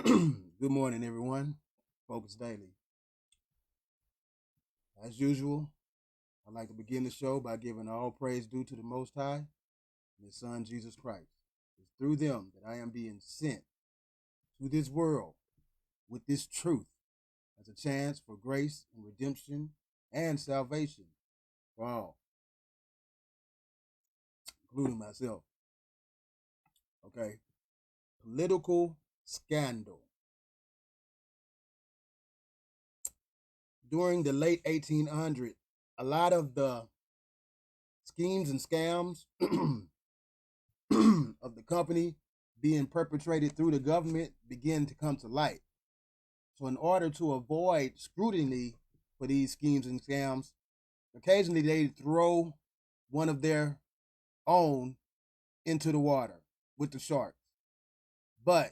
Good morning, everyone. Focus Daily. As usual, I'd like to begin the show by giving all praise due to the Most High and His Son, Jesus Christ. It's through them that I am being sent to this world with this truth as a chance for grace and redemption and salvation for all, including myself. Okay. Political scandal. During the late 1800s, a lot of the schemes and scams of the company being perpetrated through the government begin to come to light. So in order to avoid scrutiny for these schemes and scams, occasionally they throw one of their own into the water with the sharks. But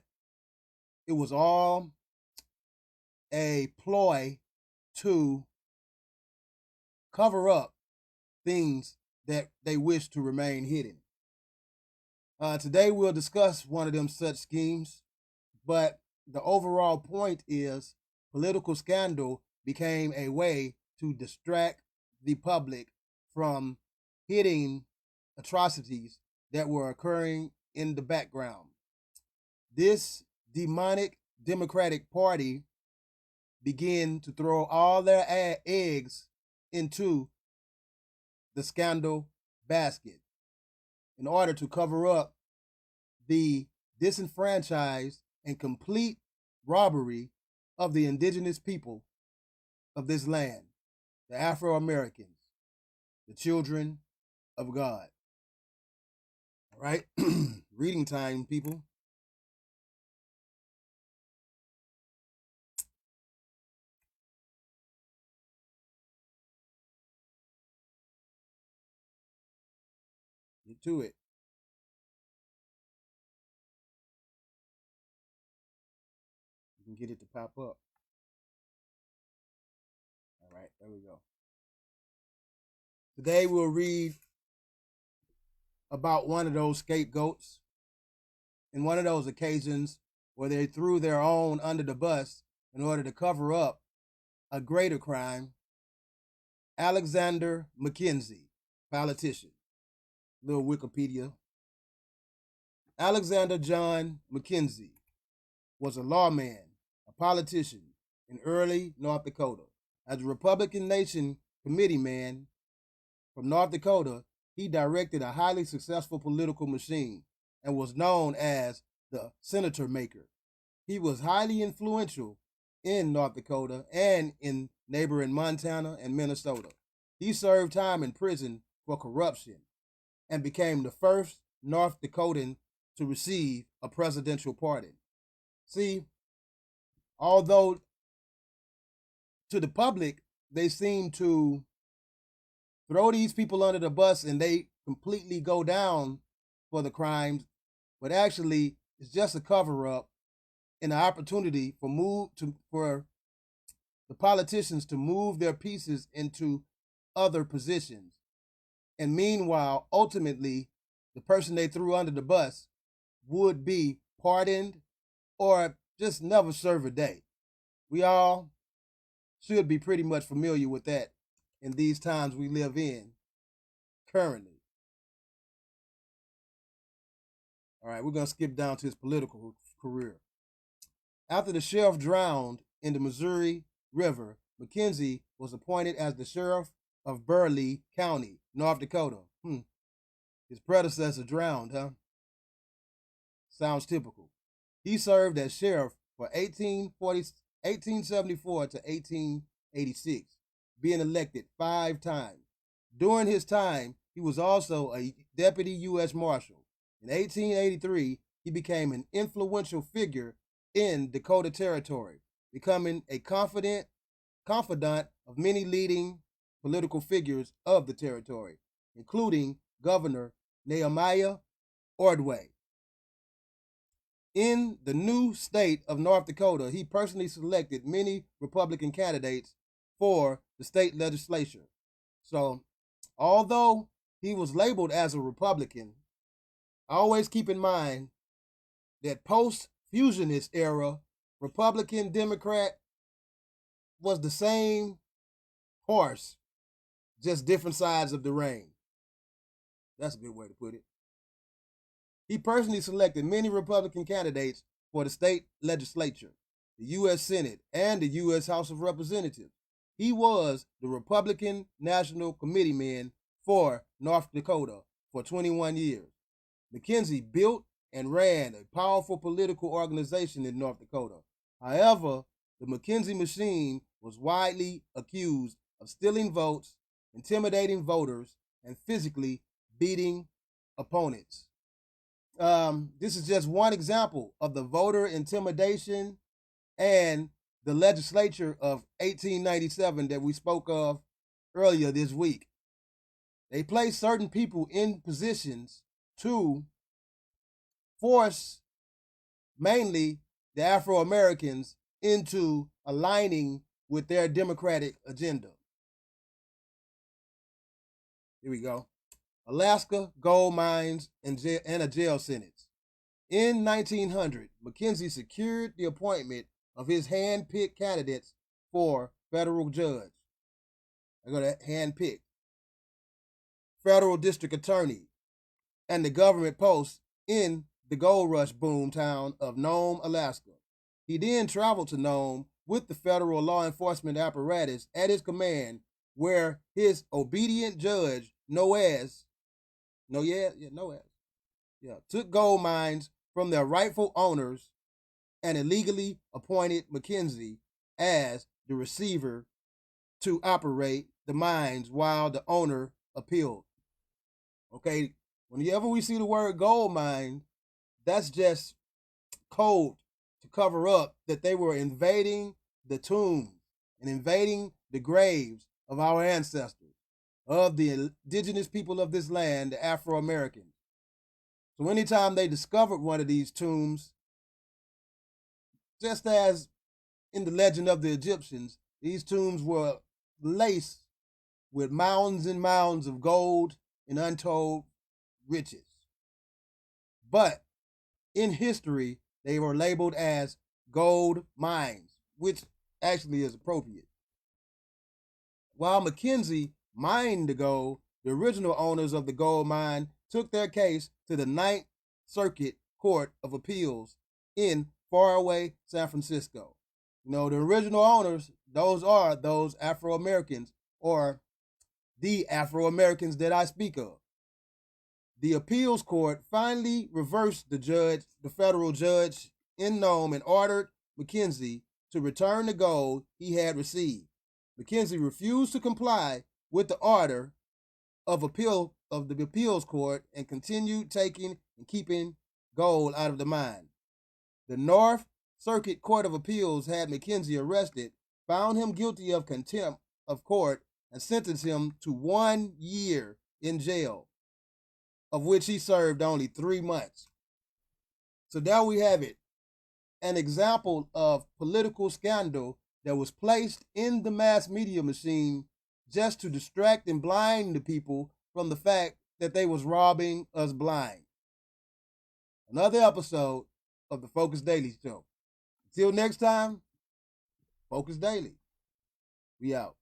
it was all a ploy to cover up things that they wish to remain hidden. Today we'll discuss one of them such schemes, but the overall point is political scandal became a way to distract the public from hitting atrocities that were occurring in the background. This demonic Democratic Party began to throw all their eggs into the scandal basket in order to cover up the disenfranchised and complete robbery of the indigenous people of this land, the Afro-Americans, the children of God. All right, reading time, people. Get to it. You can get it to pop up. All right, there we go. Today we'll read about one of those scapegoats in one of those occasions where they threw their own under the bus in order to cover up a greater crime. Alexander McKenzie, politician. Little Wikipedia. Alexander John McKenzie was a lawman, a politician in early North Dakota. As a Republican Nation committee man from North Dakota, he directed a highly successful political machine and was known as the Senator Maker. He was highly influential in North Dakota and in neighboring Montana and Minnesota. He served time in prison for corruption and became the first North Dakotan to receive a presidential pardon. See, although to the public, they seem to throw these people under the bus and they completely go down for the crimes, but actually it's just a cover-up and an opportunity for the politicians to move their pieces into other positions. And meanwhile, ultimately, the person they threw under the bus would be pardoned or just never serve a day. We all should be pretty much familiar with that in these times we live in currently. All right, we're going to skip down to his political career. After the sheriff drowned in the Missouri River, McKenzie was appointed as the sheriff of Burleigh County, North Dakota. His predecessor drowned, huh? Sounds typical. He served as sheriff for 1874 to 1886, being elected 5 times. During his time, he was also a deputy U.S. Marshal. In 1883, he became an influential figure in Dakota Territory, becoming a confidant of many leading political figures of the territory, including Governor Nehemiah Ordway. In the new state of North Dakota, he personally selected many Republican candidates for the state legislature. So, although he was labeled as a Republican, always keep in mind that post-fusionist era Republican, Democrat was the same horse, just different sides of the rein. That's a good way to put it. He personally selected many Republican candidates for the state legislature, the U.S. Senate, and the U.S. House of Representatives. He was the Republican National Committeeman for North Dakota for 21 years. McKenzie built and ran a powerful political organization in North Dakota. However, the McKenzie machine was widely accused of stealing votes, intimidating voters, and physically beating opponents. This is just one example of the voter intimidation and the legislature of 1897 that we spoke of earlier this week. They placed certain people in positions to force mainly the Afro-Americans into aligning with their democratic agenda. Here we go. Alaska, gold mines, and a jail sentence. In 1900, McKenzie secured the appointment of his hand-picked candidates for federal judge. I got that hand-picked. Federal district attorney, and the government post in the gold rush boom town of Nome, Alaska. He then traveled to Nome with the federal law enforcement apparatus at his command, where his obedient judge, Noyes, took gold mines from their rightful owners and illegally appointed McKenzie as the receiver to operate the mines while the owner appealed. Okay, whenever we see the word gold mine, that's just code to cover up that they were invading the tombs and invading the graves of our ancestors, of the indigenous people of this land, the Afro-Americans. So anytime they discovered one of these tombs, just as in the legend of the Egyptians, these tombs were laced with mounds and mounds of gold and untold riches. But in history, they were labeled as gold mines, which actually is appropriate. While McKenzie mined the gold, the original owners of the gold mine took their case to the Ninth Circuit Court of Appeals in faraway San Francisco. You know, the original owners, those are those Afro-Americans, or the Afro-Americans that I speak of. The appeals court finally reversed the federal judge in Nome, and ordered McKenzie to return the gold he had received. McKenzie refused to comply with the order of the appeals court and continued taking and keeping gold out of the mine. The North Circuit Court of Appeals had McKenzie arrested, found him guilty of contempt of court, and sentenced him to 1 year in jail, of which he served only 3 months. So there we have it, an example of political scandal that was placed in the mass media machine just to distract and blind the people from the fact that they was robbing us blind. Another episode of the Focus Daily Show. Until next time, Focus Daily. We out.